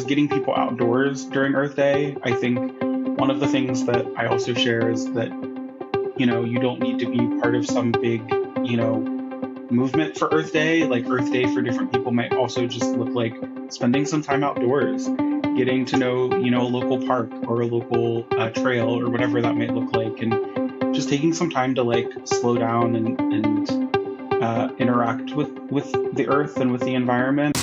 just getting people outdoors during Earth Day. I think one of the things that I also share is that, you know, you don't need to be part of some big, you know, movement for Earth Day. Like Earth Day for different people might also just look like spending some time outdoors, getting to know, you know, a local park or a local trail or whatever that might look like, and just taking some time to like slow down and interact with the earth and with the environment.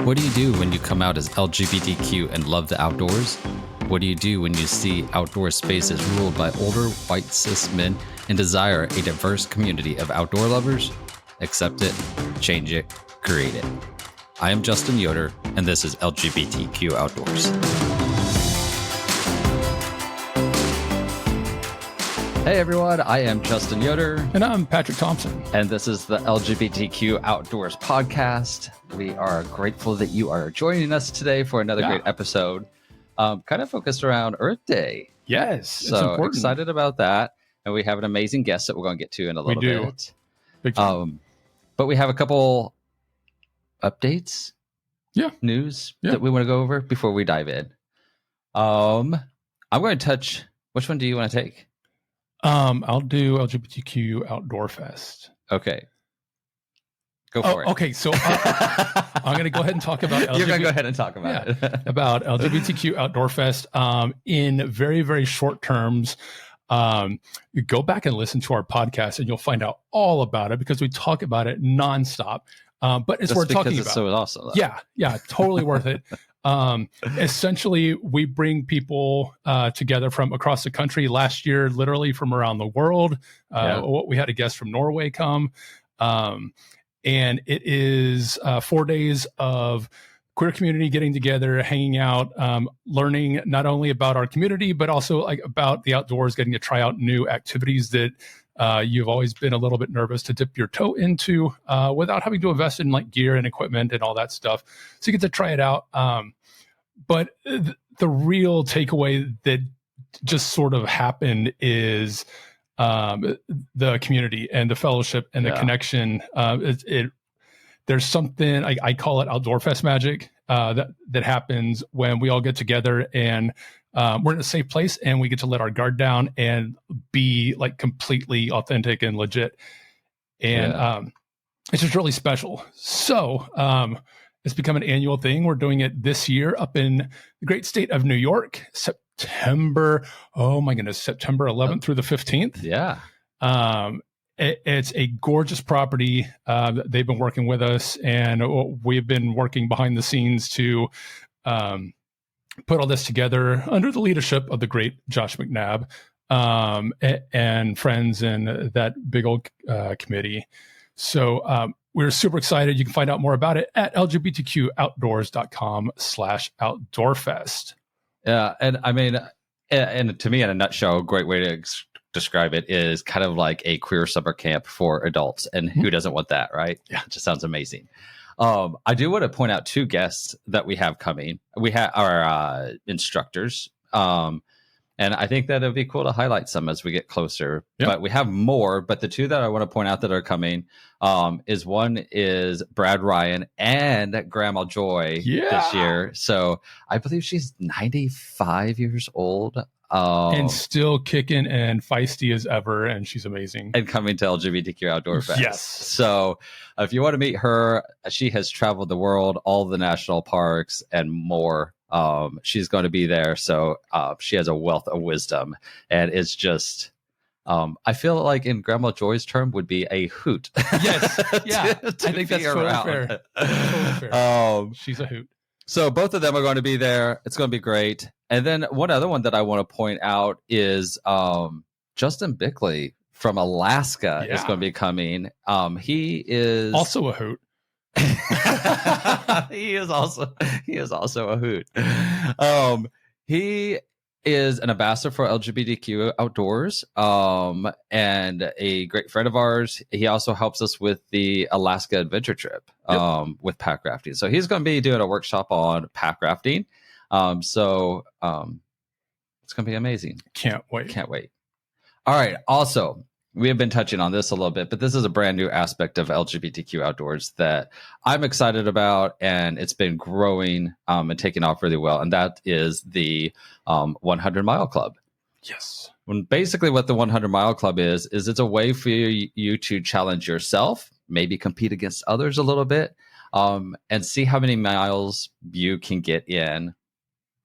What do you do when you come out as LGBTQ and love the outdoors? What do you do when you see outdoor spaces ruled by older white cis men and desire a diverse community of outdoor lovers? Accept it, change it, create it. I am Justin Yoder, and this is LGBTQ Outdoors. Hey everyone, I am Justin Yoder. And I'm Patrick Thompson. And this is the LGBTQ Outdoors podcast. We are grateful that you are joining us today for another great episode, kind of focused around Earth Day. Yes, so excited about that. And we have an amazing guest that we're going to get to in a little bit. But we have a couple updates, news that we want to go over before we dive in. I'm going to touch, which one do you want to take? I'll do LGBTQ Outdoor Fest. Okay. Go for it. Okay, so I'm going to go ahead and talk about You're going to go ahead and talk about it. About LGBTQ Outdoor Fest. In very, very short terms, you go back and listen to our podcast and you'll find out all about it because we talk about it nonstop. But it's worth talking about. So awesome. Though. Yeah, totally worth it. Essentially, we bring people together from across the country. Last year, literally from around the world. We had a guest from Norway come. And it is 4 days of queer community getting together, hanging out, learning not only about our community, but also like about the outdoors, getting to try out new activities that you've always been a little bit nervous to dip your toe into without having to invest in like gear and equipment and all that stuff. So you get to try it out. But the real takeaway that just sort of happened is the community and the fellowship and the connection. There's something I call it Outdoor Fest magic that happens when we all get together and we're in a safe place and we get to let our guard down and be like completely authentic and legit. And it's just really special. So it's become an annual thing. We're doing it this year up in the great state of New York, September 11th through the 15th. Yeah. It's a gorgeous property. They've been working with us and we've been working behind the scenes to put all this together under the leadership of the great Josh McNabb and friends and that big old committee. So we're super excited. You can find out more about it at lgbtqoutdoors.com/outdoorfest. Yeah. And I mean, and to me, in a nutshell, a great way to describe it is kind of like a queer summer camp for adults. And who doesn't want that, right? Yeah. It just sounds amazing. I do want to point out two guests that we have coming. We have our instructors. And I think that it'd be cool to highlight some as we get closer. Yep. But we have more. But the two that I want to point out that are coming is Brad Ryan and Grandma Joy this year. So I believe she's 95 years old. And still kicking and feisty as ever. And she's amazing. And coming to LGBTQ Outdoor Fest. Yes. So if you want to meet her, she has traveled the world, all the national parks and more. She's going to be there. So she has a wealth of wisdom. And it's just, I feel like in Grandma Joy's term would be a hoot. Yes. Yeah. I think that's totally fair. Totally fair. She's a hoot. So both of them are going to be there. It's going to be great. And then one other one that I want to point out is Justin Bickley from Alaska is going to be coming. He is also a hoot. He is also a hoot. He is an ambassador for LGBTQ Outdoors, and a great friend of ours. He also helps us with the Alaska adventure trip with pack rafting. So he's going to be doing a workshop on pack rafting. So it's going to be amazing. Can't wait. All right. Also, we have been touching on this a little bit, but this is a brand new aspect of LGBTQ Outdoors that I'm excited about, and it's been growing and taking off really well. And that is the 100 Mile Club. Yes. When basically what the 100 Mile Club is it's a way for you to challenge yourself, maybe compete against others a little bit, and see how many miles you can get in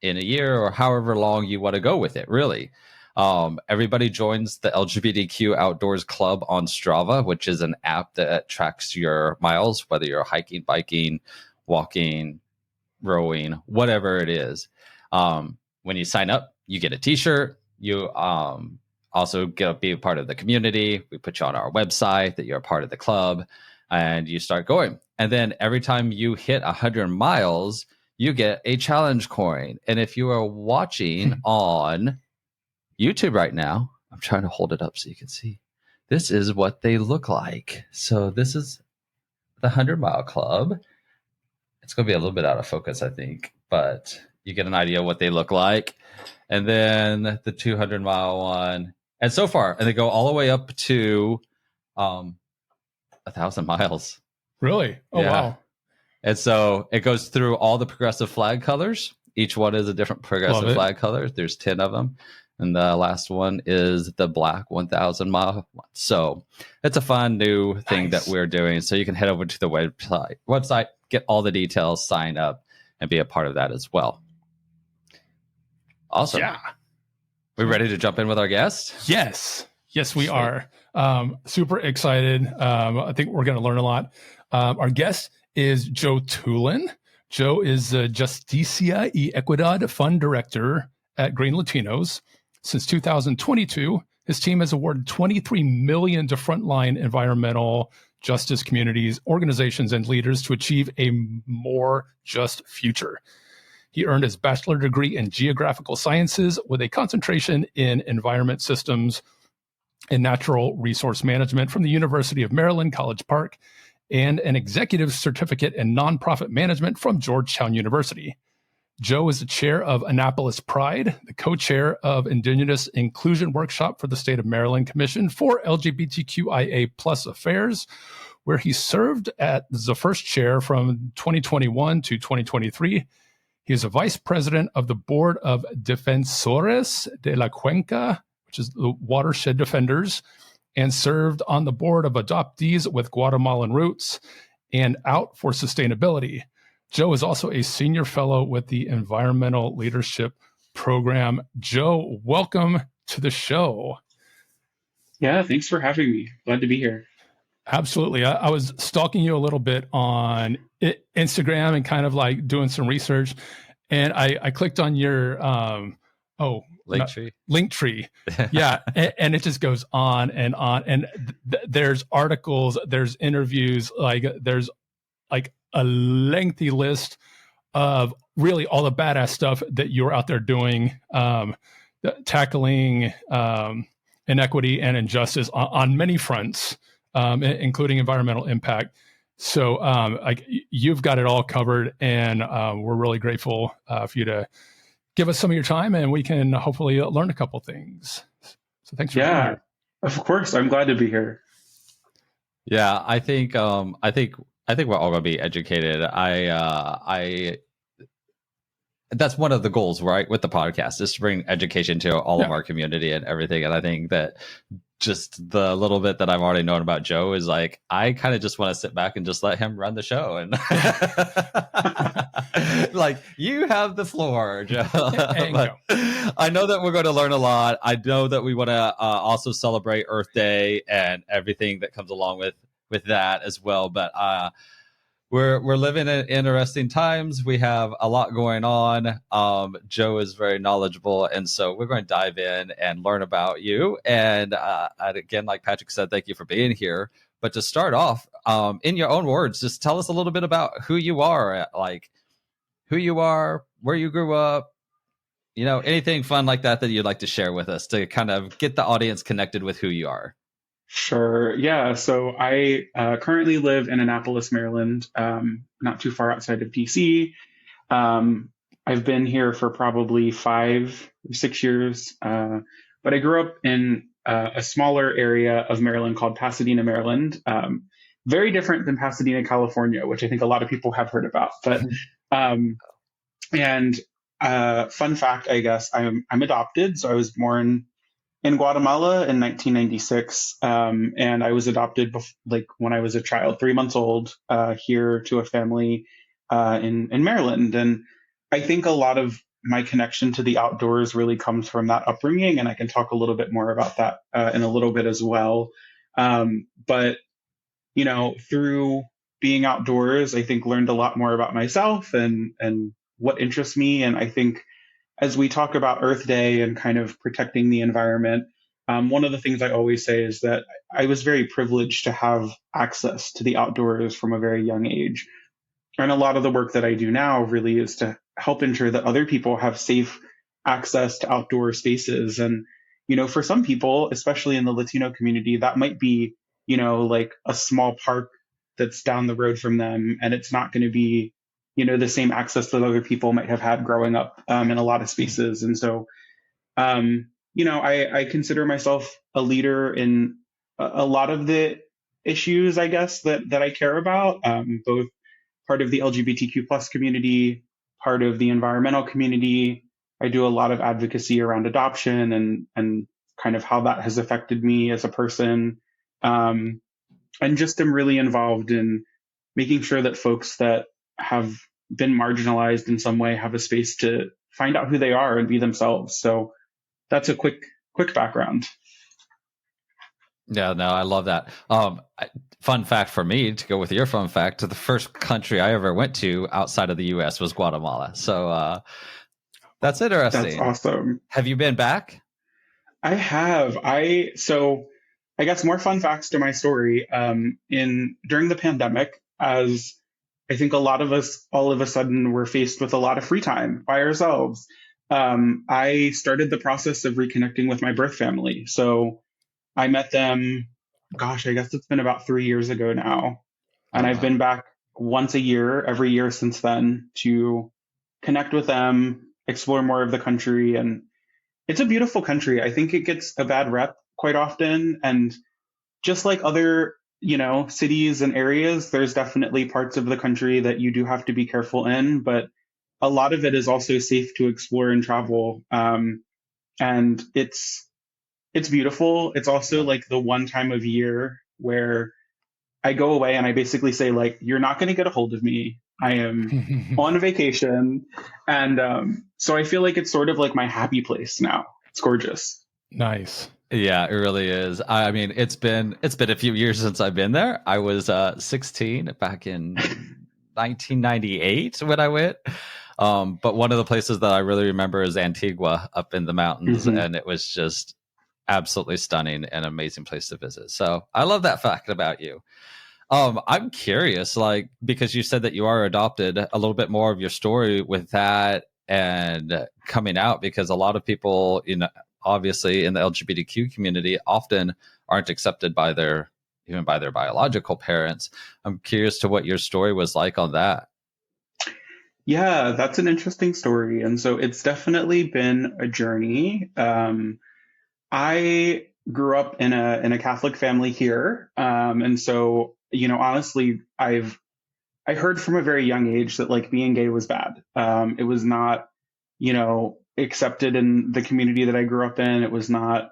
a year or however long you want to go with it, really. Everybody joins the LGBTQ Outdoors Club on Strava, which is an app that tracks your miles, whether you're hiking, biking, walking, rowing, whatever it is. When you sign up, you get a t-shirt. You also be a part of the community. We put you on our website that you're a part of the club, and you start going. And then every time you hit 100 miles, you get a challenge coin. And if you are watching on YouTube right now, I'm trying to hold it up so you can see. This is what they look like. So this is the 100 Mile Club. It's going to be a little bit out of focus, I think, but you get an idea of what they look like. And then the 200 mile one. And so far, and they go all the way up to 1,000 miles. Really? Oh, yeah. Wow. And so it goes through all the progressive flag colors. Each one is a different progressive flag color. There's 10 of them. And the last one is the black 1,000 mile one. So it's a fun new thing that we're doing. So you can head over to the website, get all the details, sign up, and be a part of that as well. Awesome. Yeah. We ready to jump in with our guest? Yes. Yes, we are. Super excited. I think we're going to learn a lot. Our guest is Joe Toolan. Joe is Justicia y Equidad Fund Director at Green Latinos. Since 2022, his team has awarded $23 million to frontline environmental justice communities, organizations, and leaders to achieve a more just future. He earned his bachelor's degree in geographical sciences with a concentration in environment systems and natural resource management from the University of Maryland, College Park, and an executive certificate in nonprofit management from Georgetown University. Joe is the chair of Annapolis Pride, the co-chair of Indigenous Inclusion Workshop for the State of Maryland Commission for LGBTQIA+ Affairs, where he served as the first chair from 2021 to 2023. He is a vice president of the board of Defensores de la Cuenca, which is the Watershed Defenders, and served on the board of Adoptees with Guatemalan Roots and Out for Sustainability. Joe is also a senior fellow with the Environmental Leadership Program. Joe, welcome to the show. Yeah, thanks for having me. Glad to be here. Absolutely. I was stalking you a little bit on Instagram and kind of like doing some research, and I clicked on your link tree. Yeah, and it just goes on and on. And there's articles, there's interviews, there's a lengthy list of really all the badass stuff that you're out there doing, tackling inequity and injustice on many fronts, including environmental impact. So you've got it all covered, and we're really grateful for you to give us some of your time, and we can hopefully learn a couple things. So thanks for being here. Of course, I'm glad to be here. Yeah, I think we're all going to be educated. That's one of the goals, right, with the podcast, is to bring education to all of our community and everything. And I think that just the little bit that I've already known about Joe is I kind of just want to sit back and just let him run the show. And you have the floor, Joe. But I know that we're going to learn a lot. I know that we want to also celebrate Earth Day and everything that comes along with that as well. But we're living in interesting times. We have a lot going on. Joe is very knowledgeable, and so we're going to dive in and learn about you. And again, like Patrick said, thank you for being here. But to start off, in your own words, just tell us a little bit about who you are, where you grew up, anything fun like that you'd like to share with us to kind of get the audience connected with who you are. Sure. Yeah. So I currently live in Annapolis, Maryland, not too far outside of DC. I've been here for probably 5 or 6 years, but I grew up in a smaller area of Maryland called Pasadena, Maryland. Very different than Pasadena, California, which I think a lot of people have heard about. But um, and fun fact, I guess I'm adopted, so I was born in Guatemala in 1996, and I was adopted like when I was a child, 3 months old, here to a family in Maryland. And I think a lot of my connection to the outdoors really comes from that upbringing, and I can talk a little bit more about that in a little bit as well. But through being outdoors, I think learned a lot more about myself and what interests me. And I think as we talk about Earth Day and kind of protecting the environment, one of the things I always say is that I was very privileged to have access to the outdoors from a very young age. And a lot of the work that I do now really is to help ensure that other people have safe access to outdoor spaces. And, for some people, especially in the Latino community, that might be, like a small park that's down the road from them. And it's not going to be, the same access that other people might have had growing up in a lot of spaces. And so, I consider myself a leader in a lot of the issues, I guess, that I care about, both part of the LGBTQ plus community, part of the environmental community. I do a lot of advocacy around adoption and kind of how that has affected me as a person. And just am really involved in making sure that folks that have been marginalized in some way have a space to find out who they are and be themselves. So that's a quick background. Yeah, no, I love that. Fun fact for me, to go with your fun fact, the first country I ever went to outside of the U.S. was Guatemala. So that's interesting. That's awesome. Have you been back? I have. So I guess more fun facts to my story. During the pandemic, as I think a lot of us all of a sudden were faced with a lot of free time by ourselves, I started the process of reconnecting with my birth family. So I met them, gosh, I guess it's been about 3 years ago now. And I've been back once a year, every year since then, to connect with them, explore more of the country. And it's a beautiful country. I think it gets a bad rep quite often. And just like other, cities and areas, there's definitely parts of the country that you do have to be careful in. But a lot of it is also safe to explore and travel. And it's beautiful. It's also like the one time of year where I go away and I basically say, like, you're not going to get a hold of me. I am on vacation. And so I feel like it's sort of like my happy place now. It's gorgeous. Nice. Yeah, it really is. I mean, it's been a few years since I've been there. I was 16 back in 1998 when I went. But one of the places that I really remember is Antigua up in the mountains. Mm-hmm. And it was just absolutely stunning and amazing place to visit. So I love that fact about you. I'm curious, like, because you said that you are adopted, a little bit more of your story with that and coming out, because a lot of people, obviously in the LGBTQ community often aren't accepted by their biological parents. I'm curious to what your story was like on that. Yeah, that's an interesting story. And so it's definitely been a journey. I grew up in a Catholic family here. And so, honestly, I heard from a very young age that, like, being gay was bad. It was not, accepted in the community that I grew up in. It was not,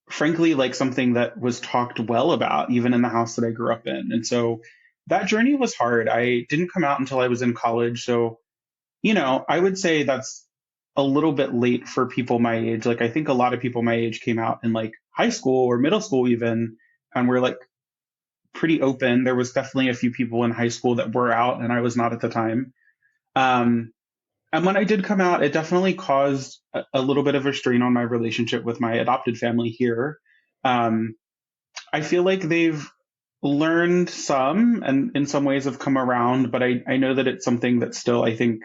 frankly, like something that was talked well about, even in the house that I grew up in. And so that journey was hard. I didn't come out until I was in college. So, I would say that's a little bit late for people my age. Like, I think a lot of people my age came out in like high school or middle school even, and were like pretty open. There was definitely a few people in high school that were out, and I was not at the time. And when I did come out, it definitely caused a little bit of a strain on my relationship with my adopted family here. I feel like they've learned some, and in some ways have come around, but I know that it's something that still, I think,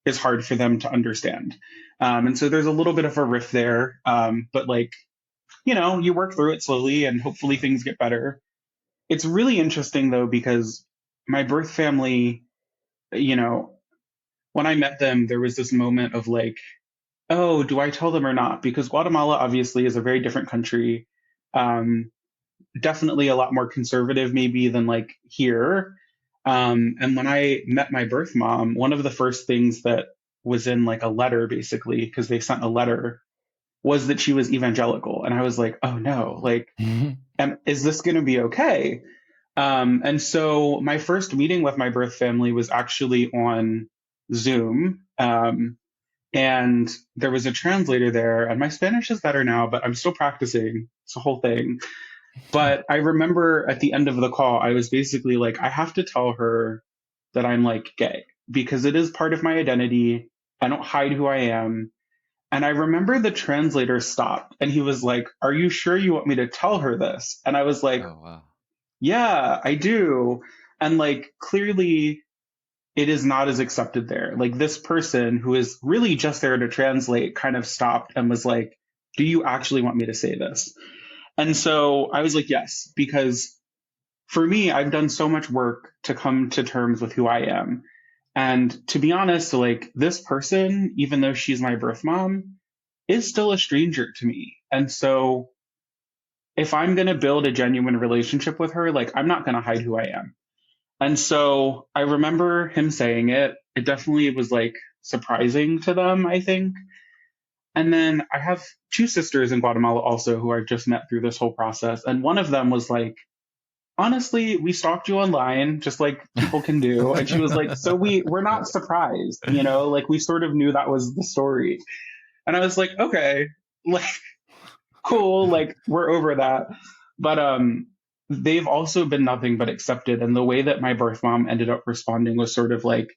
is hard for them to understand. And so there's a little bit of a rift there. But like, you work through it slowly and hopefully things get better. It's really interesting though, because my birth family, when I met them, there was this moment of like, oh, do I tell them or not? Because Guatemala obviously is a very different country. Um, Definitely a lot more conservative, maybe, than like here. And when I met my birth mom, one of the first things that was in like a letter, basically, because they sent a letter, was that she was evangelical. And I was like, oh no, like, Mhm. is this going to be okay? And so my first meeting with my birth family was actually on Zoom. And there was a translator there, and my Spanish is better now, but I'm still practicing. It's a whole thing. But I remember at the end of the call, I was basically like, I have to tell her that I'm like gay because it is part of my identity. I don't hide who I am. And I remember the translator stopped and he was like, are you sure you want me to tell her this? And I was like, Oh, wow. yeah, I do. And like, clearly, it is not as accepted there. Like, this person who is really just there to translate kind of stopped and was like, do you actually want me to say this? And so I was like, yes, because for me, I've done so much work to come to terms with who I am. And to be honest, like, this person, even though she's my birth mom, is still a stranger to me. And so if I'm going to build a genuine relationship with her, like, I'm not going to hide who I am. And so I remember him saying it. It definitely was like surprising to them, I think. And then I have two sisters in Guatemala also who I've just met through this whole process. And one of them was like, honestly, we stalked you online, just like people can do. And she was like, so we're not surprised, you know, like we sort of knew that was the story. And I was like, okay, like cool, like we're over that. But they've also been nothing but accepted. And the way that my birth mom ended up responding was sort of like,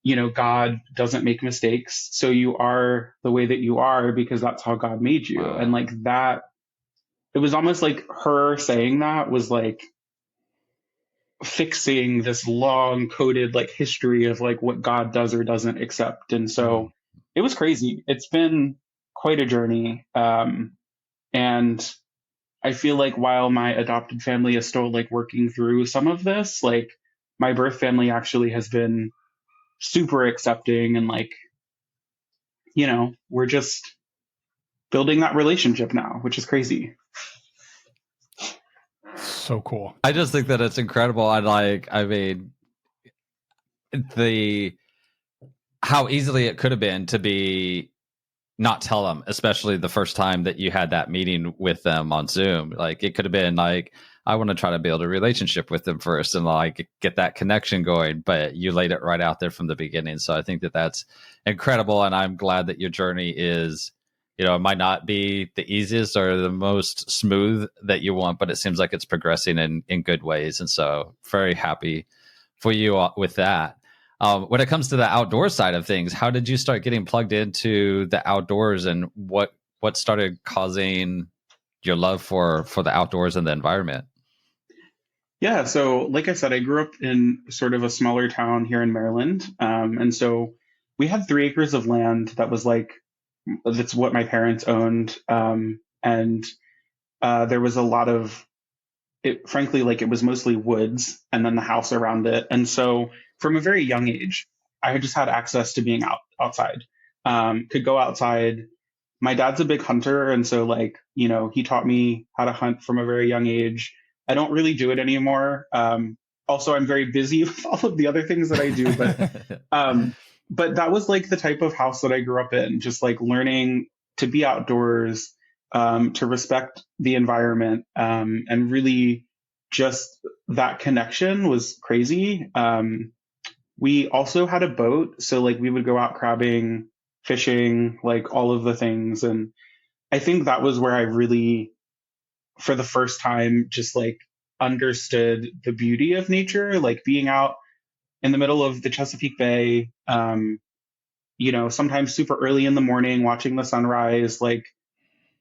you know, God doesn't make mistakes. So you are the way that you are because that's how God made you. And Wow. like that, it was almost like her saying that was like fixing this long coded like history of like what God does or doesn't accept. And Mhm. so it was crazy. It's been quite a journey. And I feel like while my adopted family is still like working through some of this, like my birth family actually has been super accepting and like, you know, we're just building that relationship now, which is crazy. So cool. I just think that it's incredible. I mean, the how easily it could have been to be not tell them, especially the first time that you had that meeting with them on Zoom. Like it could have been like, I want to try to build a relationship with them first and like get that connection going, but you laid it right out there from the beginning. So I think that that's incredible. And I'm glad that your journey is, you know, it might not be the easiest or the most smooth that you want, but it seems like it's progressing in good ways. And so very happy for you with that. When it comes to the outdoor side of things, how did you start getting plugged into the outdoors, and what started causing your love for the outdoors and the environment? Yeah. So, like I said, I grew up in sort of a smaller town here in Maryland. And so we had 3 acres of land that was like, that's what my parents owned. And there was a lot of it, frankly, like it was mostly woods and then the house around it. And so from a very young age, I just had access to being outside, could go outside. My dad's a big hunter. And so like, you know, he taught me how to hunt from a very young age. I don't really do it anymore. Also, I'm very busy with all of the other things that I do, um, but that was like the type of house that I grew up in, just like learning to be outdoors, to respect the environment, and really just that connection was crazy. We also had a boat, so like we would go out crabbing, fishing, like all of the things. And I think that was where I really, for the first time, just like understood the beauty of nature, like being out in the middle of the Chesapeake Bay, you know, sometimes super early in the morning, watching the sunrise. Like,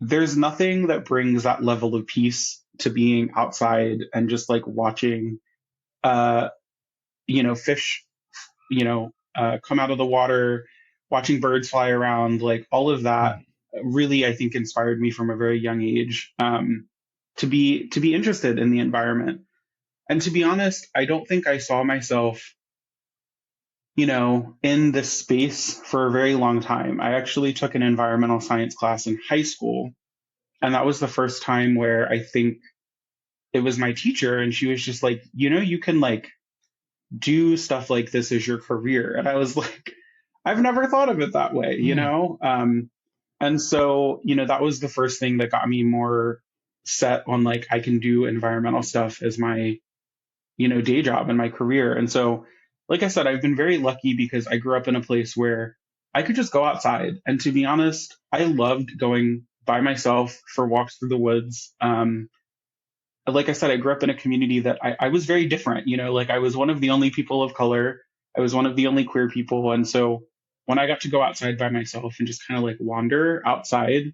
there's nothing that brings that level of peace to being outside and just like watching, uh, you know, fish, you know, come out of the water, watching birds fly around, like all of that really, I think, inspired me from a very young age, to be interested in the environment. And to be honest, I don't think I saw myself in this space for a very long time. I actually took an environmental science class in high school, and that was the first time where I think it was my teacher, and she was just like, you can like do stuff like this as your career. And I was like, I've never thought of it that way, And so, that was the first thing that got me more set on like, I can do environmental stuff as my, day job and my career. And so, like I said, I've been very lucky because I grew up in a place where I could just go outside. And to be honest, I loved going by myself for walks through the woods. Like I said, I grew up in a community that I was very different, like I was one of the only people of color. I was one of the only queer people. And so when I got to go outside by myself and just kind of like wander outside,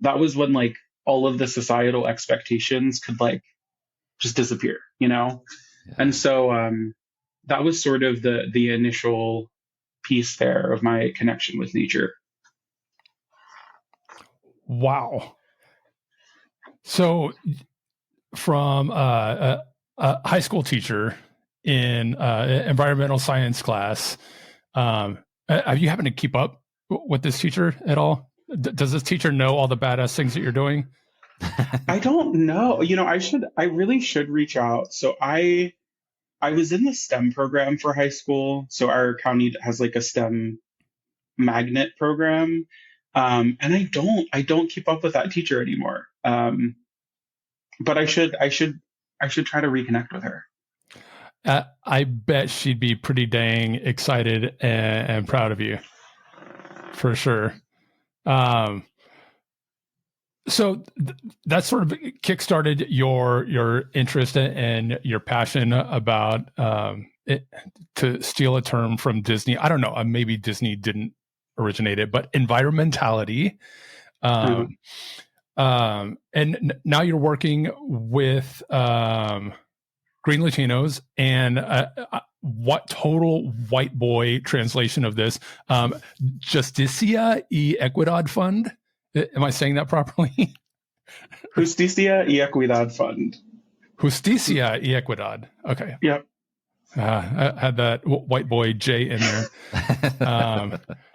that was when like all of the societal expectations could like just disappear, Yeah. And so that was sort of the initial piece there of my connection with nature. Wow. So from a high school teacher in environmental science class, have you happened to keep up with this teacher at all? Does this teacher know all the badass things that you're doing? I don't know. I really should reach out. So I was in the STEM program for high school. So our county has like a STEM magnet program. And I don't keep up with that teacher anymore. But I should try to reconnect with her. I bet she'd be pretty dang excited and proud of you, for sure. So that sort of kickstarted your interest and your passion about to steal a term from Disney. I don't know, maybe Disney didn't originate it, but environmentality. And now you're working with Green Latinos, and what total white boy translation of this? Justicia y Equidad Fund. Am I saying that properly? Justicia y Equidad Fund. Justicia y Equidad. Okay. Yep. I had that white boy J in there.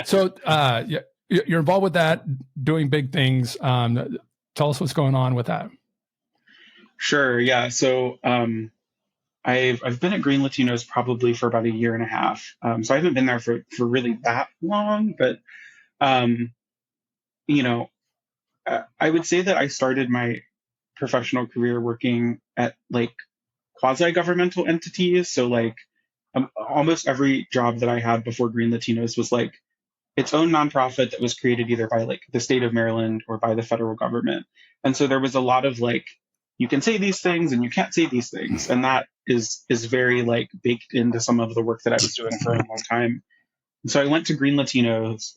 So you're involved with that, doing big things. Tell us what's going on with that. Sure. Yeah. So I've been at Green Latinos probably for about a year and a half. So I haven't been there for really that long, but I would say that I started my professional career working at like quasi-governmental entities. So like almost every job that I had before Green Latinos was like its own nonprofit that was created either by like the state of Maryland or by the federal government. And so there was a lot of like, you can say these things and you can't say these things. And that is very like baked into some of the work that I was doing for a long time. And so I went to Green Latinos.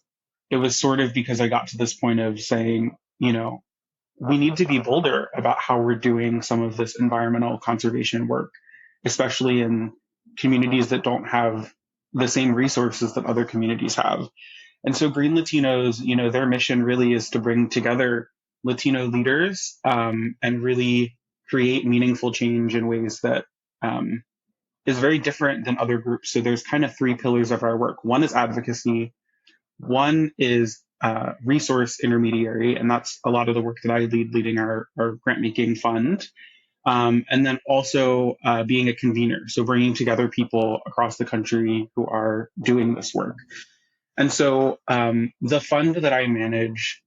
It was sort of because I got to this point of saying, we need to be bolder about how we're doing some of this environmental conservation work, especially in communities that don't have the same resources that other communities have. And so Green Latinos, their mission really is to bring together Latino leaders and really create meaningful change in ways that is very different than other groups. So there's kind of three pillars of our work. One is advocacy. One is resource intermediary, and that's a lot of the work that I leading our grant making fund. And then also being a convener, so bringing together people across the country who are doing this work. And so the fund that I manage,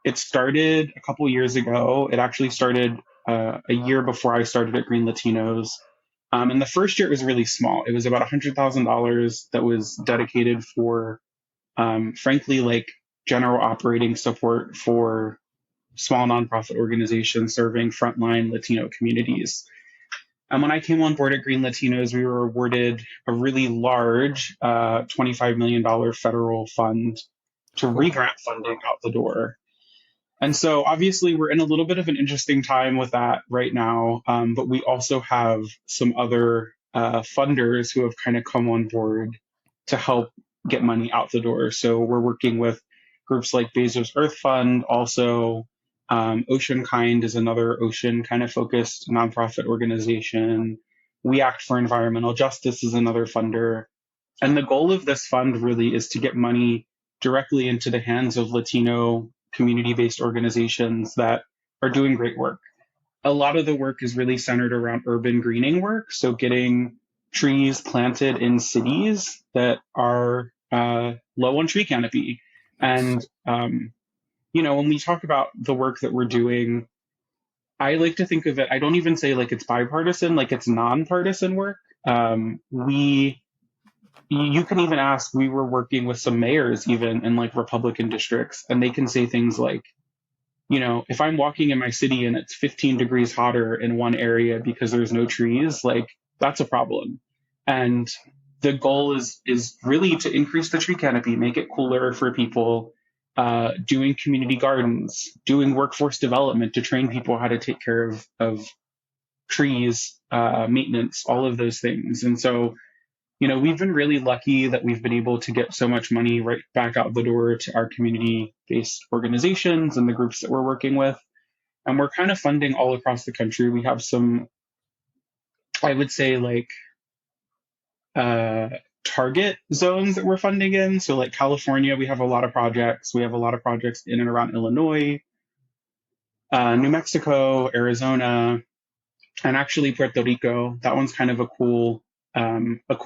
it started a couple years ago. It actually started a year before I started at Green Latinos. And the first year it was really small. It was about $100,000 that was dedicated for, frankly, like general operating support for small nonprofit organizations serving frontline Latino communities. And when I came on board at Green Latinos, we were awarded a really large $25 million federal fund to re-grant funding out the door. And so obviously we're in a little bit of an interesting time with that right now, but we also have some other funders who have kind of come on board to help get money out the door. So we're working with groups like Bezos Earth Fund, also Ocean Kind is another ocean kind of focused nonprofit organization. We Act for Environmental Justice is another funder. And the goal of this fund really is to get money directly into the hands of Latino community-based organizations that are doing great work. A lot of the work is really centered around urban greening work. So getting trees planted in cities that are low on tree canopy. And, when we talk about the work that we're doing, I like to think of it, I don't even say like it's bipartisan, like it's nonpartisan work. You can even ask, we were working with some mayors even in like Republican districts, and they can say things like, if I'm walking in my city and it's 15 degrees hotter in one area because there's no trees, like that's a problem. And the goal is really to increase the tree canopy, make it cooler for people, doing community gardens, doing workforce development to train people how to take care of trees, maintenance, all of those things. And so, we've been really lucky that we've been able to get so much money right back out the door to our community-based organizations and the groups that we're working with. And we're kind of funding all across the country. We have some, I would say, like target zones that we're funding in. So like California, we have a lot of projects. We have a lot of projects in and around Illinois, New Mexico, Arizona, and actually Puerto Rico. That one's kind of a cool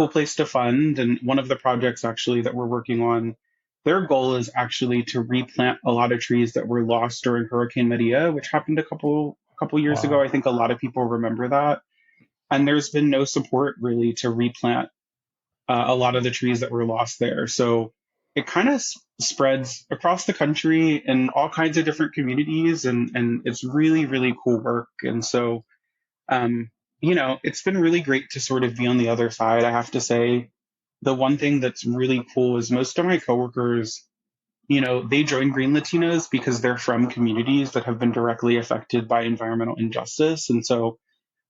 place to fund. And one of the projects actually that we're working on, their goal is actually to replant a lot of trees that were lost during Hurricane Maria, which happened a couple years ago. I think a lot of people remember that. And there's been no support really to replant a lot of the trees that were lost there. So it kind of spreads across the country in all kinds of different communities, and it's really, really cool work. And so it's been really great to sort of be on the other side. I have to say, the one thing that's really cool is most of my coworkers, they join Green Latinos because they're from communities that have been directly affected by environmental injustice. And so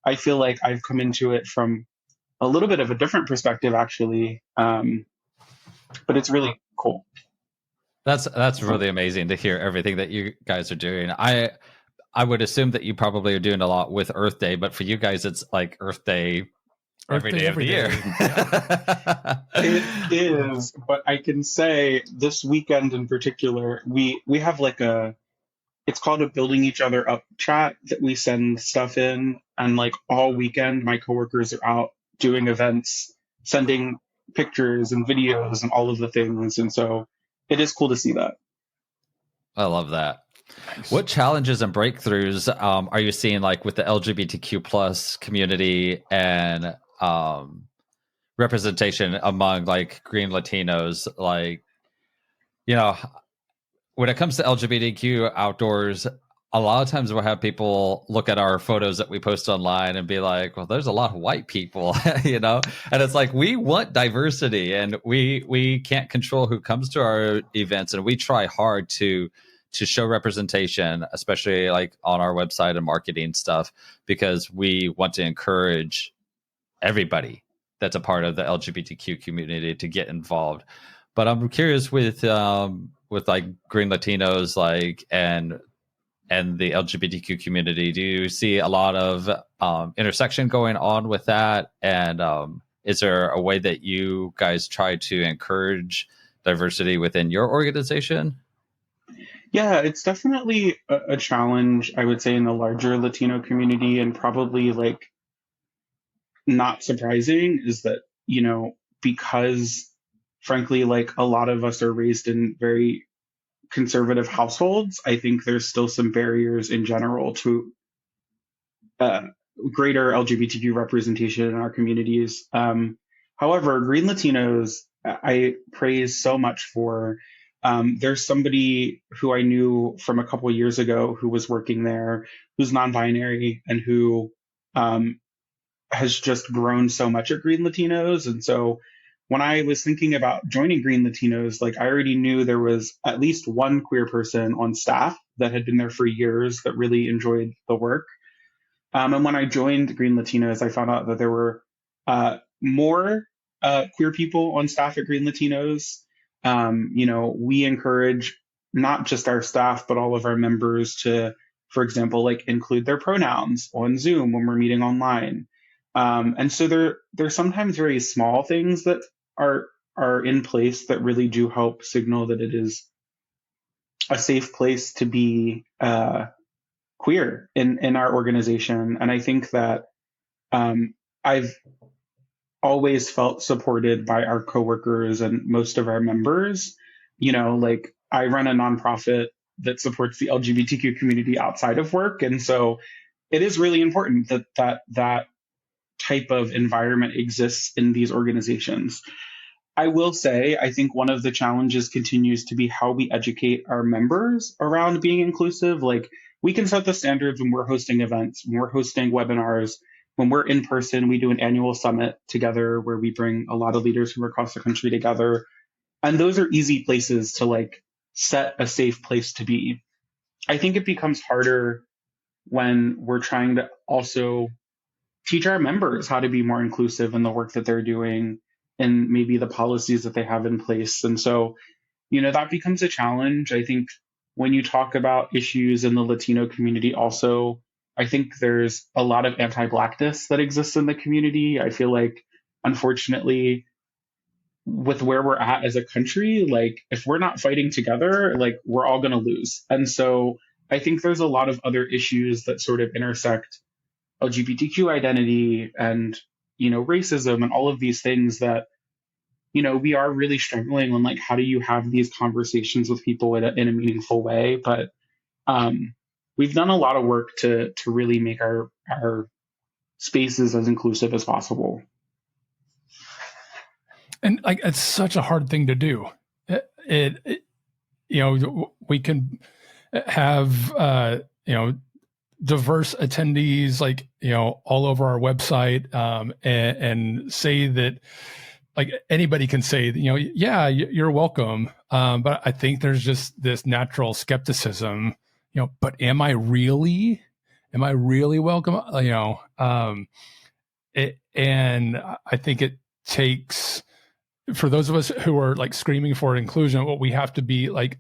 I feel like I've come into it from a little bit of a different perspective, actually. But it's really cool. That's really amazing to hear everything that you guys are doing. I would assume that you probably are doing a lot with Earth Day, but for you guys, it's like Earth Day every day of the year. It is, but I can say this weekend in particular, we have like it's called a Building Each Other Up chat that we send stuff in. And like all weekend, my coworkers are out doing events, sending pictures and videos and all of the things. And so it is cool to see that. I love that. Nice. What challenges and breakthroughs are you seeing, like with the LGBTQ plus community and representation among like Green Latinos? Like, when it comes to LGBTQ outdoors, a lot of times we'll have people look at our photos that we post online and be like, well, there's a lot of white people, and it's like, we want diversity, and we can't control who comes to our events, and we try hard to show representation, especially like on our website and marketing stuff, because we want to encourage everybody that's a part of the LGBTQ community to get involved. But I'm curious with like Green Latinos, like, and the LGBTQ community, do you see a lot of intersection going on with that? And is there a way that you guys try to encourage diversity within your organization? Yeah, it's definitely a challenge, I would say, in the larger Latino community, and probably like not surprising is that, because frankly, like a lot of us are raised in very conservative households, I think there's still some barriers in general to greater LGBTQ representation in our communities. However, Green Latinos, I praise so much for. There's somebody who I knew from a couple of years ago who was working there, who's non-binary, and who has just grown so much at Green Latinos. And so when I was thinking about joining Green Latinos, like I already knew there was at least one queer person on staff that had been there for years that really enjoyed the work. And when I joined Green Latinos, I found out that there were more queer people on staff at Green Latinos. We encourage not just our staff, but all of our members to, for example, like include their pronouns on Zoom when we're meeting online. And so there's sometimes very small things that are are in place that really do help signal that it is a safe place to be queer in our organization. And I think that I've always felt supported by our coworkers and most of our members. You know, like I run a nonprofit that supports the LGBTQ community outside of work. And so it is really important that type of environment exists in these organizations. I will say, I think one of the challenges continues to be how we educate our members around being inclusive. Like we can set the standards when we're hosting events, when we're hosting webinars, when we're in person, we do an annual summit together where we bring a lot of leaders from across the country together. And those are easy places to like set a safe place to be. I think it becomes harder when we're trying to also teach our members how to be more inclusive in the work that they're doing and maybe the policies that they have in place. And so, you know, that becomes a challenge. I think when you talk about issues in the Latino community also, I think there's a lot of anti-Blackness that exists in the community. I feel like, unfortunately, with where we're at as a country, like if we're not fighting together, like we're all going to lose. And so I think there's a lot of other issues that sort of intersect LGBTQ identity and, you know, racism and all of these things that, you know, we are really struggling on like, how do you have these conversations with people in a meaningful way? But we've done a lot of work to really make our spaces as inclusive as possible. And like, it's such a hard thing to do. It you know, we can have, you know, diverse attendees, like, you know, all over our website, and say that like anybody can say, you know, yeah, you're welcome. But I think there's just this natural skepticism, you know, but am I really welcome? You know, and I think it takes, for those of us who are like screaming for inclusion, what we have to be like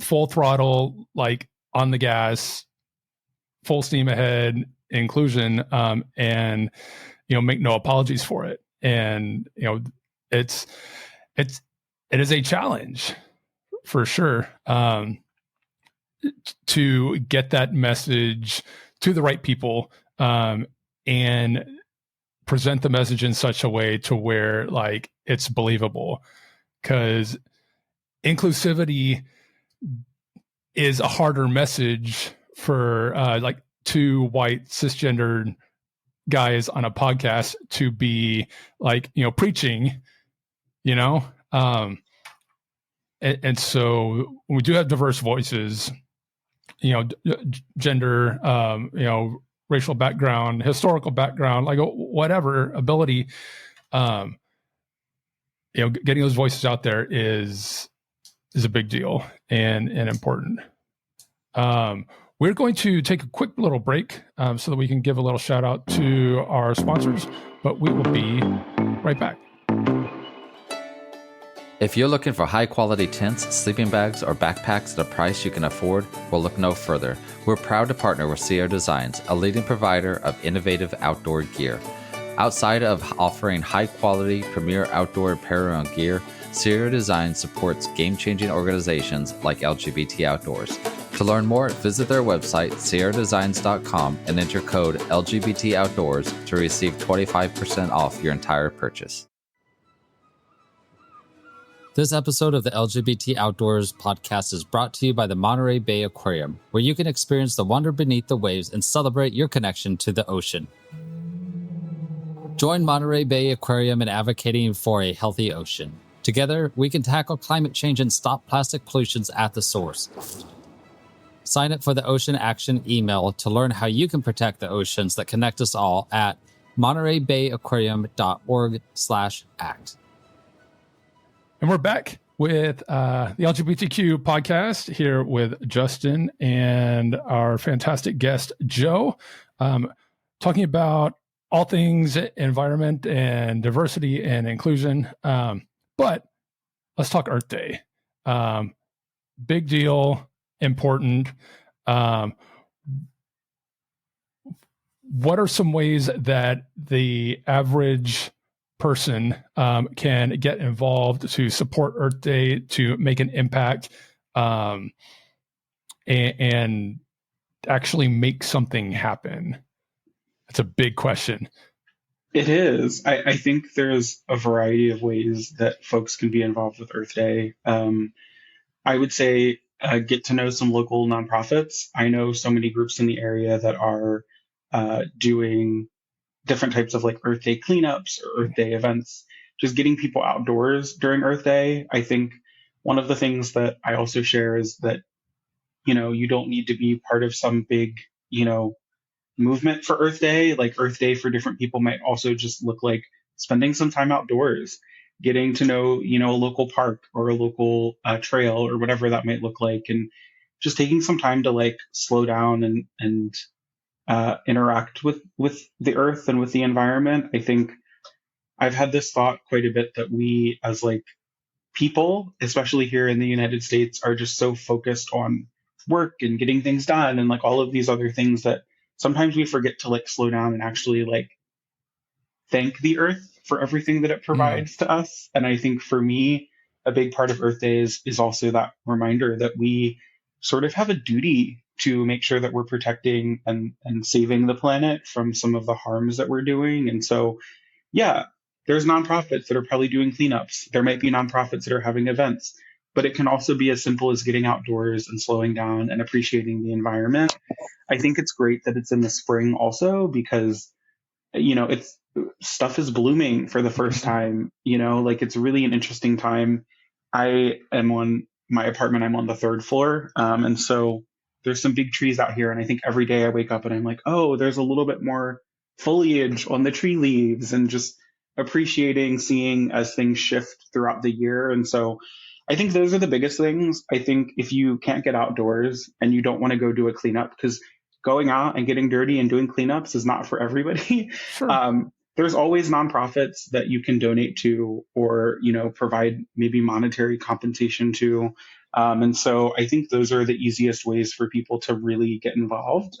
full throttle, like on the gas, full steam ahead inclusion, and, you know, make no apologies for it. And, you know, it is a challenge for sure, to get that message to the right people, and present the message in such a way to where like it's believable, because inclusivity is a harder message for like two white cisgendered guys on a podcast to be like, you know, preaching, you know, and so we do have diverse voices, you know, gender, you know, racial background, historical background, like whatever ability, you know, getting those voices out there is a big deal and important. We're going to take a quick little break, so that we can give a little shout out to our sponsors, but we will be right back. If you're looking for high quality tents, sleeping bags, or backpacks at a price you can afford, well, look no further. We're proud to partner with Sierra Designs, a leading provider of innovative outdoor gear. Outside of offering high quality premier outdoor apparel and gear, Sierra Designs supports game-changing organizations like LGBT Outdoors. To learn more, visit their website, sierradesigns.com, and enter code LGBT Outdoors to receive 25% off your entire purchase. This episode of the LGBT Outdoors podcast is brought to you by the Monterey Bay Aquarium, where you can experience the wonder beneath the waves and celebrate your connection to the ocean. Join Monterey Bay Aquarium in advocating for a healthy ocean. Together, we can tackle climate change and stop plastic pollution at the source. Sign up for the Ocean Action email to learn how you can protect the oceans that connect us all at montereybayaquarium.org/act. And we're back with the LGBTQ podcast here with Justin and our fantastic guest, Joe, talking about all things environment and diversity and inclusion. But let's talk Earth Day. Big deal, important. What are some ways that the average person can get involved to support Earth Day, to make an impact, and actually make something happen? That's a big question. It is. I think there's a variety of ways that folks can be involved with Earth Day. I would say get to know some local nonprofits. I know so many groups in the area that are doing different types of like Earth Day cleanups or Earth Day events, just getting people outdoors during Earth Day. I think one of the things that I also share is that, you don't need to be part of some big, movement for Earth Day. Like Earth Day for different people might also just look like spending some time outdoors, getting to know, a local park or a local trail or whatever that might look like. And just taking some time to like slow down and interact with the earth and with the environment. I think I've had this thought quite a bit that we as like people, especially here in the United States, are just so focused on work and getting things done and like all of these other things that sometimes we forget to like slow down and actually like thank the earth for everything that it provides to us. And I think for me, a big part of Earth Day is also that reminder that we sort of have a duty to make sure that we're protecting and saving the planet from some of the harms that we're doing. And so, yeah, there's nonprofits that are probably doing cleanups. There might be nonprofits that are having events, but it can also be as simple as getting outdoors and slowing down and appreciating the environment. I think it's great that it's in the spring also because, it's stuff is blooming for the first time, like it's really an interesting time. I am on my apartment. I'm on the third floor. And so there's some big trees out here. And I think every day I wake up and I'm like, oh, there's a little bit more foliage on the tree leaves, and just appreciating seeing as things shift throughout the year. And so I think those are the biggest things. I think if you can't get outdoors and you don't want to go do a cleanup, because going out and getting dirty and doing cleanups is not for everybody. Sure. There's always nonprofits that you can donate to or, provide maybe monetary compensation to. And so I think those are the easiest ways for people to really get involved.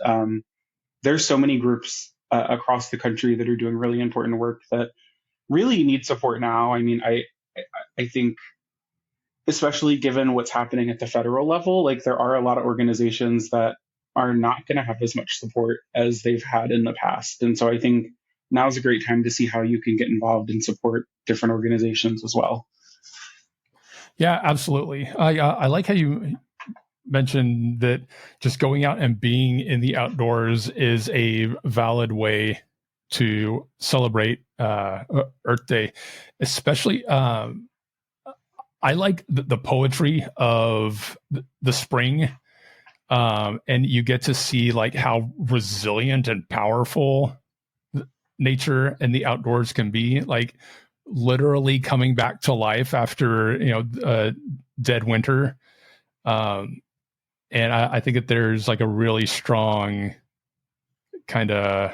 There's so many groups across the country that are doing really important work that really need support now. I mean, I think, especially given what's happening at the federal level, like there are a lot of organizations that are not going to have as much support as they've had in the past. And so I think now is a great time to see how you can get involved and support different organizations as well. Yeah, absolutely. I like how you mentioned that just going out and being in the outdoors is a valid way to celebrate Earth Day, especially. I like the poetry of the spring, and you get to see like how resilient and powerful nature and the outdoors can be, like literally coming back to life after a dead winter. And I think that there's like a really strong kind of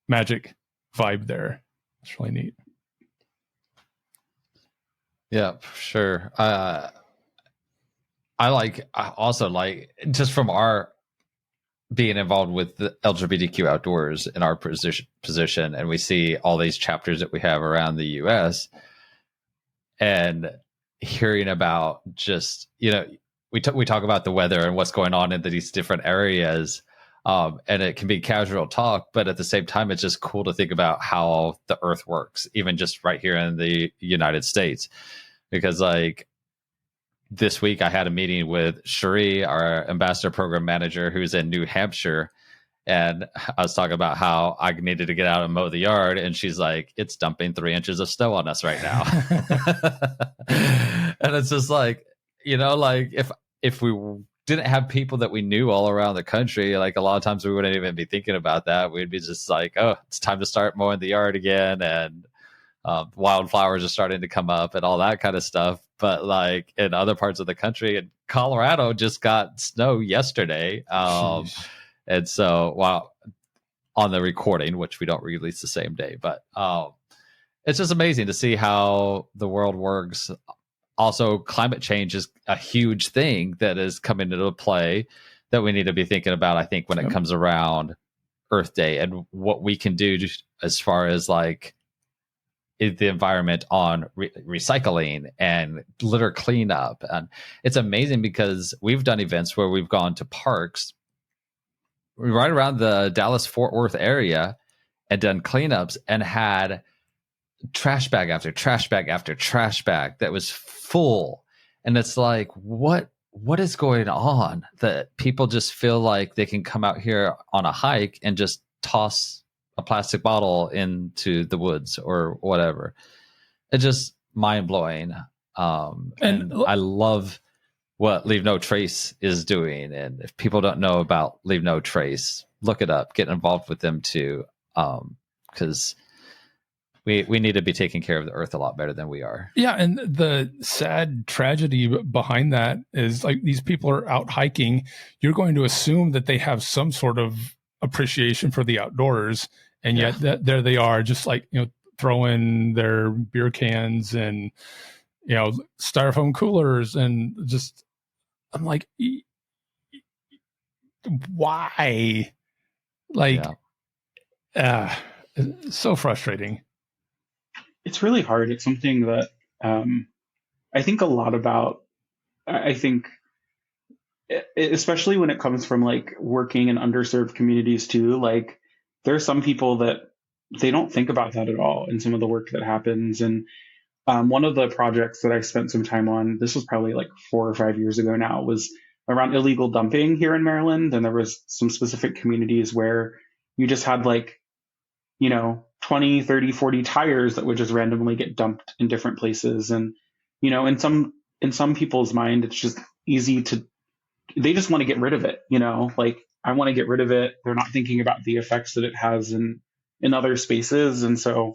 magic vibe there. It's really neat. Yeah, for sure. I also like just from our being involved with the LGBTQ Outdoors in our position, and we see all these chapters that we have around the U.S. and hearing about just, we talk about the weather and what's going on in these different areas, and it can be casual talk, but at the same time, it's just cool to think about how the earth works, even just right here in the United States. Because like this week I had a meeting with Cherie, our ambassador program manager, who's in New Hampshire. And I was talking about how I needed to get out and mow the yard. And she's like, it's dumping 3 inches of snow on us right now. And it's just like, like if we didn't have people that we knew all around the country, like a lot of times we wouldn't even be thinking about that. We'd be just like, oh, it's time to start mowing the yard again. And wildflowers are starting to come up and all that kind of stuff. But like in other parts of the country, and Colorado just got snow yesterday. And so while on the recording, which we don't release the same day, but it's just amazing to see how the world works. Also, climate change is a huge thing that is coming into play that we need to be thinking about, I think, when it comes around Earth Day and what we can do as far as like the environment on recycling and litter cleanup. And it's amazing because we've done events where we've gone to parks right around the Dallas-Fort Worth area and done cleanups and had trash bag after trash bag after trash bag that was full. And it's like, what is going on that people just feel like they can come out here on a hike and just toss a plastic bottle into the woods or whatever? It's just mind-blowing. And I love what Leave No Trace is doing. And if people don't know about Leave No Trace, look it up, get involved with them too. Because we need to be taking care of the earth a lot better than we are. Yeah. And the sad tragedy behind that is, like, these people are out hiking. You're going to assume that they have some sort of appreciation for the outdoors. And yet there they are, just like, throwing their beer cans and, styrofoam coolers, and just, I'm like, why? Like, it's so frustrating. It's really hard. It's something that I think a lot about. I think, especially when it comes from like working in underserved communities too, like there are some people that they don't think about that at all in some of the work that happens. And one of the projects that I spent some time on, this was probably like 4 or 5 years ago now, was around illegal dumping here in Maryland. And there was some specific communities where you just had like, 20, 30, 40 tires that would just randomly get dumped in different places. And, in some people's mind, it's just easy they just want to get rid of it, like, I want to get rid of it. They're not thinking about the effects that it has in other spaces. And so,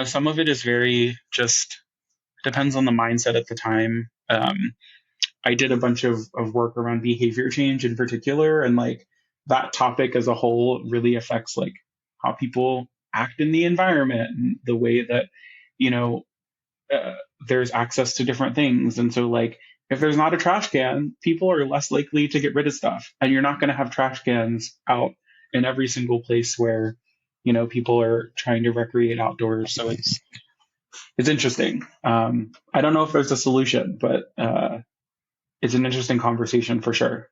some of it is very just depends on the mindset at the time. I did a bunch of work around behavior change in particular. And like that topic as a whole really affects like how people act in the environment and the way that, there's access to different things. And so like, if there's not a trash can, people are less likely to get rid of stuff. And you're not going to have trash cans out in every single place where, people are trying to recreate outdoors. So it's interesting. I don't know if there's a solution, but it's an interesting conversation for sure.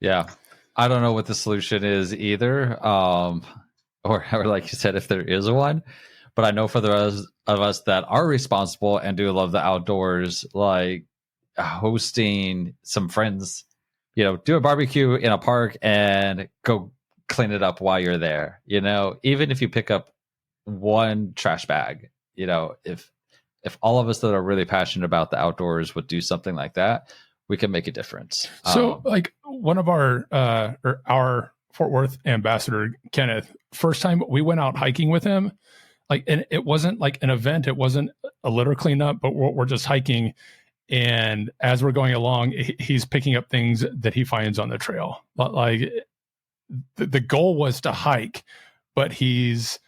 Yeah. I don't know what the solution is either. Or like you said, if there is one. But I know for the rest of us that are responsible and do love the outdoors, like hosting some friends, do a barbecue in a park and go clean it up while you're there. Even if you pick up one trash bag, if all of us that are really passionate about the outdoors would do something like that, we can make a difference. So like one of our Fort Worth ambassador, Kenneth, first time we went out hiking with him, like, and it wasn't like an event, it wasn't a litter cleanup, but we're just hiking. And as we're going along, he's picking up things that he finds on the trail. Like the goal was to hike, but he's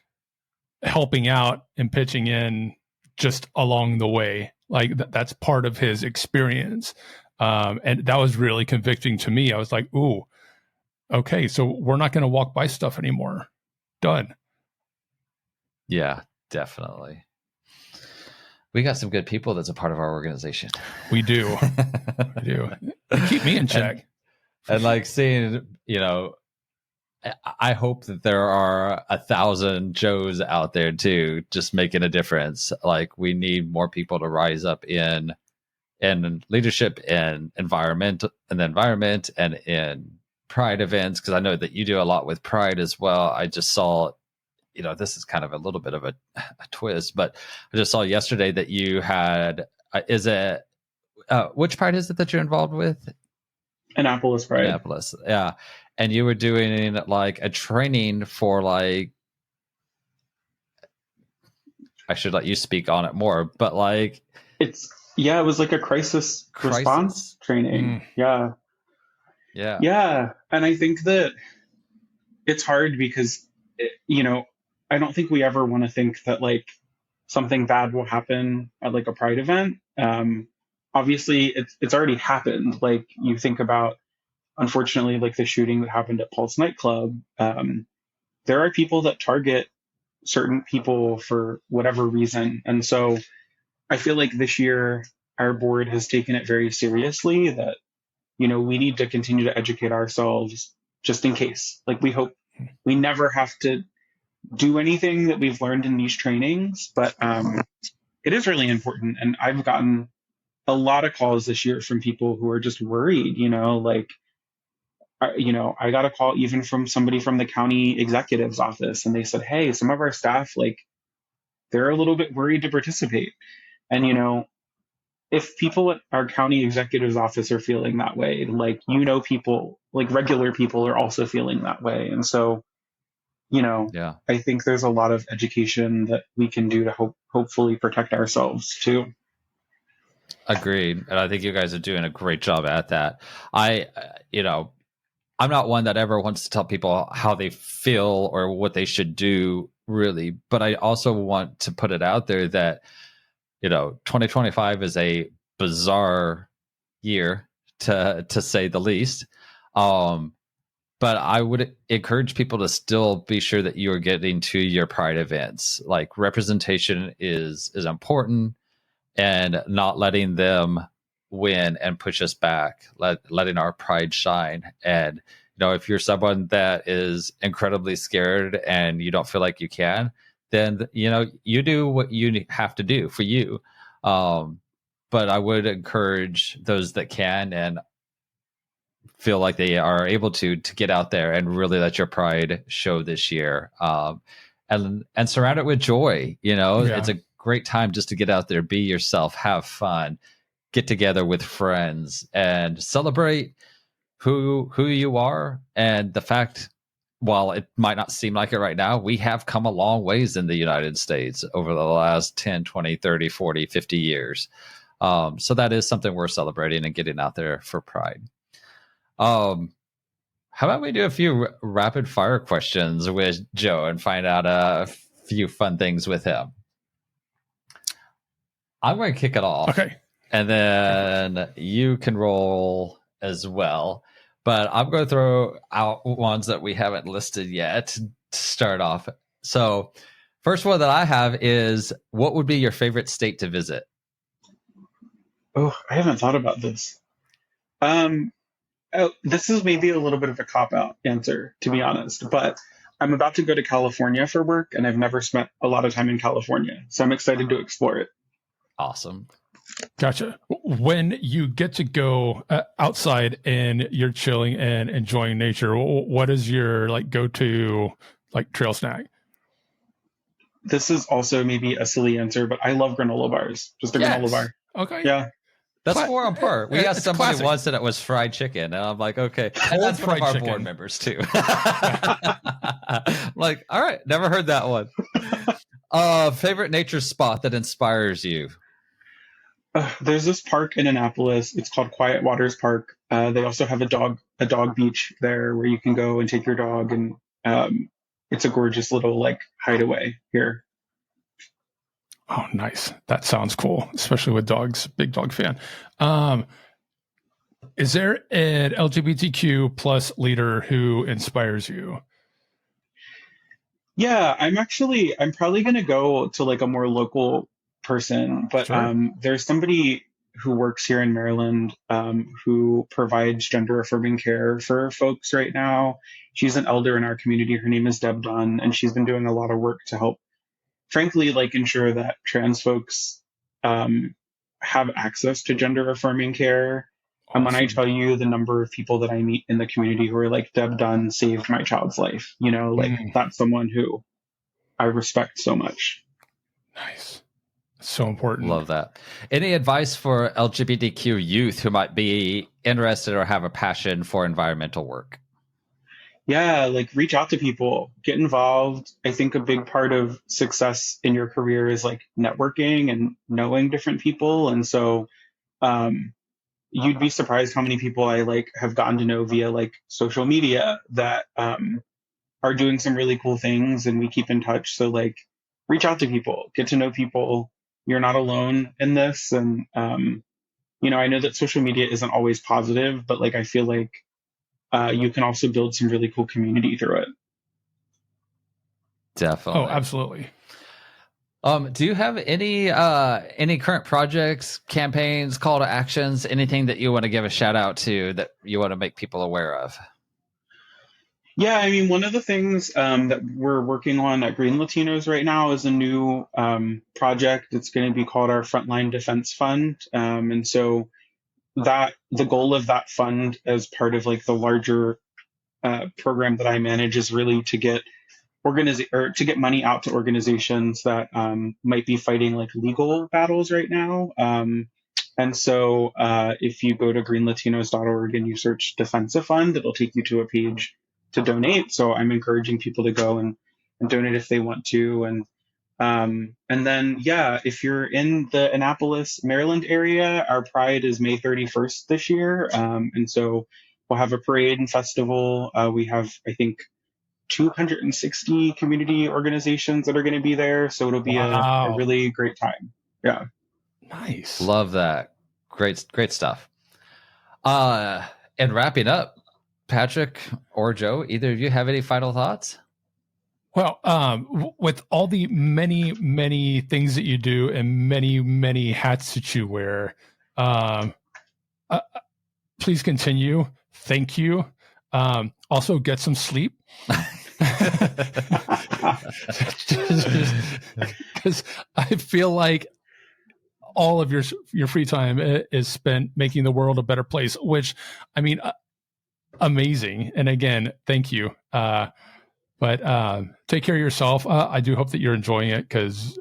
helping out and pitching in just along the way. Like that's part of his experience. And that was really convicting to me. I was like, ooh, okay, so we're not going to walk by stuff anymore. Done. Yeah, definitely. We got some good people that's a part of our organization. We do. We do. Keep me in check. And like seeing, I hope that there are 1,000 Joes out there too, just making a difference. Like we need more people to rise up in leadership and the environment and in Pride events. Cause I know that you do a lot with Pride as well. I just saw, this is kind of a little bit of a twist, but I just saw yesterday that you had, which Pride is it that you're involved with? Annapolis Pride. Annapolis. Yeah. And you were doing like a training for like, I should let you speak on it more, but like it was like a crisis response training. Yeah. And I think that it's hard because, I don't think we ever want to think that like something bad will happen at like a Pride event. Obviously it's already happened. Like you think about, unfortunately, like the shooting that happened at Pulse nightclub. There are people that target certain people for whatever reason. And so I feel like this year our board has taken it very seriously that, we need to continue to educate ourselves just in case. Like, we hope we never have to do anything that we've learned in these trainings, but it is really important. And I've gotten a lot of calls this year from people who are just worried, like, I got a call even from somebody from the county executive's office, and they said, hey, some of our staff, like, they're a little bit worried to participate. And, if people at our county executive's office are feeling that way, like, people, like regular people are also feeling that way. And so, Yeah. I think there's a lot of education that we can do to hopefully protect ourselves too. Agreed. And I think you guys are doing a great job at that. I'm not one that ever wants to tell people how they feel or what they should do, really. But I also want to put it out there that, 2025 is a bizarre year, to say the least. But I would encourage people to still be sure that you are getting to your Pride events. Like, representation is important, and not letting them win and push us back, letting our pride shine. And, if you're someone that is incredibly scared and you don't feel like you can, then, you do what you have to do for you. But I would encourage those that can and feel like they are able to get out there and really let your pride show this year, and surround it with joy. It's a great time just to get out there, be yourself, have fun, get together with friends, and celebrate who you are. And the fact, while it might not seem like it right now, we have come a long ways in the United States over the last 10, 20, 30, 40, 50 years. So that is something we're celebrating and getting out there for Pride. How about we do a few rapid fire questions with Joe and find out a few fun things with him? I'm going to kick it off. Okay. And then you can roll as well. But I'm going to throw out ones that we haven't listed yet to start off. So, first one that I have is, what would be your favorite state to visit? Oh, I haven't thought about this. This is maybe a little bit of a cop-out answer, to be honest, but I'm about to go to California for work, and I've never spent a lot of time in California, so I'm excited to explore it. Awesome. Gotcha. When you get to go outside and you're chilling and enjoying nature, what is your go-to trail snack? This is also maybe a silly answer, but I love granola bars. Just a granola bar. Okay. Yeah. That's more on par. We asked somebody once and it was fried chicken, and I'm like, okay. And that's one of our board members too. I'm like, all right, never heard that one. Favorite nature spot that inspires you? There's this park in Annapolis. It's called Quiet Waters Park. They also have a dog beach there where you can go and take your dog, and it's a gorgeous little hideaway here. Oh, nice. That sounds cool, especially with dogs. Big dog fan. Is there an LGBTQ plus leader who inspires you? Yeah, I'm probably going to go to a more local person, but Sure. There's somebody who works here in Maryland who provides gender affirming care for folks right now. She's an elder in our community. Her name is Deb Dunn, and she's been doing a lot of work to help, frankly, ensure that trans folks have access to gender affirming care. Awesome. And when I tell you the number of people that I meet in the community who are like, Deb Dunn saved my child's life, that's someone who I respect so much. Nice. So important. Love that. Any advice for LGBTQ youth who might be interested or have a passion for environmental work? Yeah, reach out to people, get involved. I think a big part of success in your career is networking and knowing different people. And so you'd be surprised how many people I have gotten to know via social media that are doing some really cool things, and we keep in touch. So reach out to people, get to know people. You're not alone in this. And I know that social media isn't always positive, but I feel you can also build some really cool community through it. Definitely. Oh, absolutely. Do you have any current projects, campaigns, call to actions, anything that you want to give a shout out to that you want to make people aware of? Yeah, I mean, one of the things that we're working on at Green Latinos right now is a new project. It's going to be called our Frontline Defense Fund. And so that the goal of that fund as part of like the larger program that I manage is really to get to get money out to organizations that might be fighting like legal battles right now. And so if you go to greenlatinos.org and you search Defensive Fund, it'll take you to a page to donate. So I'm encouraging people to go and donate if they want to. And then, yeah, if you're in the Annapolis, Maryland area, our Pride is May 31st this year. And so we'll have a parade and festival. We have, I think, 260 community organizations that are going to be there. So it'll be a really great time. Yeah. Nice. Love that. Great stuff. And wrapping up, Patrick or Joe, either of you have any final thoughts? Well, with all the many, many things that you do and many, many hats that you wear, please continue. Thank you. Also, get some sleep. Because I feel like all of your free time is spent making the world a better place, which, I mean, amazing. And again, thank you. But take care of yourself. I do hope that you're enjoying it, because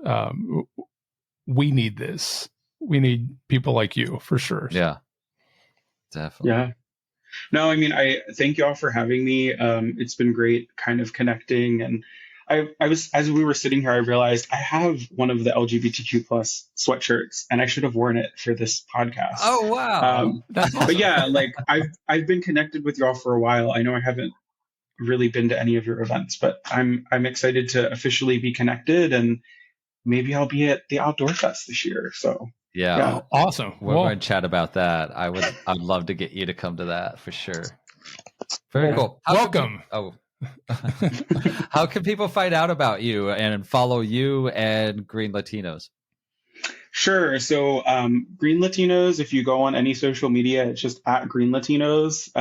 we need this. We need people like you for sure. Yeah, definitely. Yeah. No, I mean, I thank you all for having me. It's been great kind of connecting. And I was, as we were sitting here, I realized I have one of the LGBTQ plus sweatshirts, and I should have worn it for this podcast. Oh, wow. But yeah, like I've been connected with y'all for a while. I know I haven't really been to any of your events, but I'm excited to officially be connected, and maybe I'll be at the Outdoor Fest this year. So yeah. Awesome. We're going to chat about that. I'd love to get you to come to that for sure. Very cool. Welcome. How can people find out about you and follow you and Green Latinos? Sure. So Green Latinos, if you go on any social media, it's just at Green Latinos.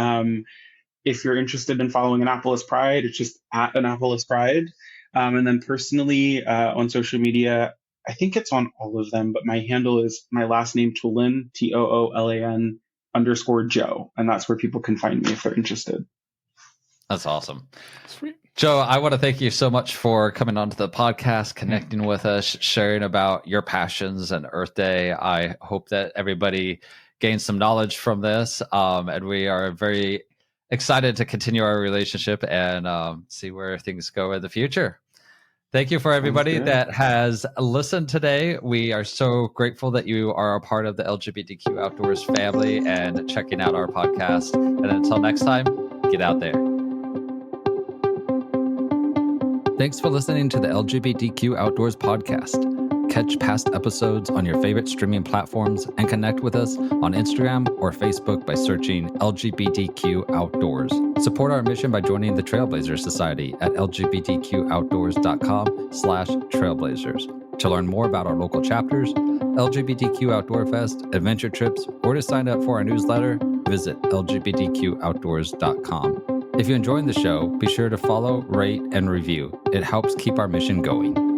If you're interested in following Annapolis Pride, it's just at Annapolis Pride. And then personally on social media, I think it's on all of them, but my handle is my last name, Toolan, TOOLAN _Joe. And that's where people can find me if they're interested. That's awesome. Sweet. Joe, I want to thank you so much for coming onto the podcast, connecting with us, sharing about your passions and Earth Day. I hope that everybody gains some knowledge from this. And we are very excited to continue our relationship and see where things go in the future. Thank you for everybody that has listened today. We are so grateful that you are a part of the LGBTQ Outdoors family and checking out our podcast. And until next time, get out there. Thanks for listening to the LGBTQ Outdoors podcast. Catch past episodes on your favorite streaming platforms and connect with us on Instagram or Facebook by searching LGBTQ Outdoors. Support our mission by joining the Trailblazers Society at lgbtqoutdoors.com/trailblazers. To learn more about our local chapters, LGBTQ Outdoor Fest, adventure trips, or to sign up for our newsletter, visit lgbtqoutdoors.com. If you enjoyed the show, be sure to follow, rate, and review. It helps keep our mission going.